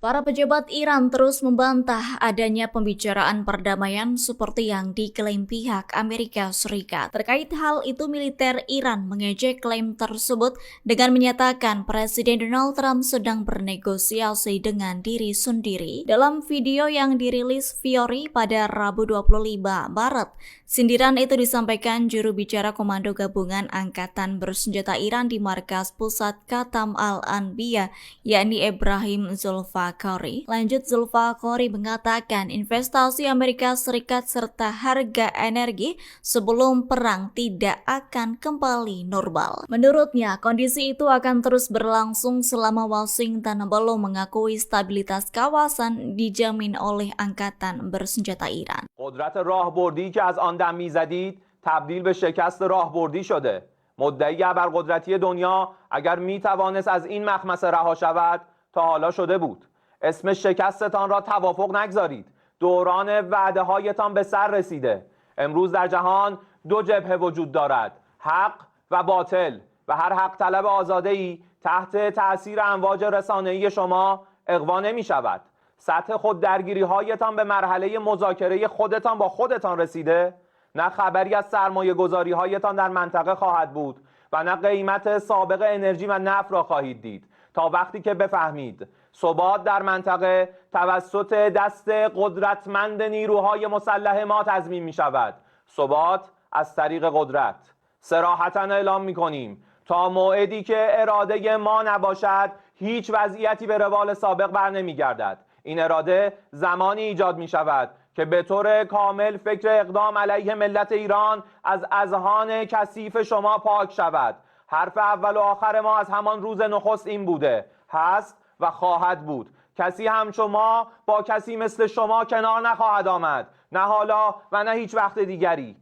Para pejabat Iran terus membantah adanya pembicaraan perdamaian seperti yang diklaim pihak Amerika Serikat. Terkait hal itu, militer Iran mengejek klaim tersebut dengan menyatakan Presiden Donald Trump sedang bernegosiasi dengan diri sendiri. Dalam video yang dirilis Fiori pada Rabu 25 Maret, sindiran itu disampaikan juru bicara Komando Gabungan Angkatan Bersenjata Iran di Markas Pusat Khatam Al-Anbiya, yakni Ebrahim Zulfaqari. Lanjut, Zulfaqari mengatakan investasi Amerika Serikat serta harga energi sebelum perang tidak akan kembali normal. Menurutnya, kondisi itu akan terus berlangsung selama Washington belum mengakui stabilitas kawasan dijamin oleh Angkatan Bersenjata Iran. قدرت راهبردی که از آن دم می‌زدید تبدیل به شکست راهبردی شده. مدعی ابرقدرتی دنیا اگر می‌توانست از این مخمصه رها شود تا حالا شده بود. اسم شکستتان را توافق نگذارید. دوران وعده‌هایتان به سر رسیده. امروز در جهان دو جبهه وجود دارد: حق و باطل، و هر حق طلب آزاده‌ای تحت تأثیر امواج رسانه‌ای شما اغوا نمی‌شود. سطح خود درگیری هایتان به مرحله مذاکره خودتان با خودتان رسیده؟ نه خبری از سرمایه گذاری هایتان در منطقه خواهد بود و نه قیمت سابق انرژی و نفت را خواهید دید تا وقتی که بفهمید ثبات در منطقه توسط دست قدرتمند نیروهای مسلح ما تضمین می شود. ثبات از طریق قدرت. صراحتاً اعلام می کنیم تا موعدی که اراده ما نباشد هیچ وضعیتی به روال سابق بر نمی گردد. این اراده زمانی ایجاد می شود که به طور کامل فکر اقدام علیه ملت ایران از اذهان کثیف شما پاک شود. حرف اول و آخر ما از همان روز نخست این بوده، هست و خواهد بود. کسی همچون ما با کسی مثل شما کنار نخواهد آمد، نه حالا و نه هیچ وقت دیگری.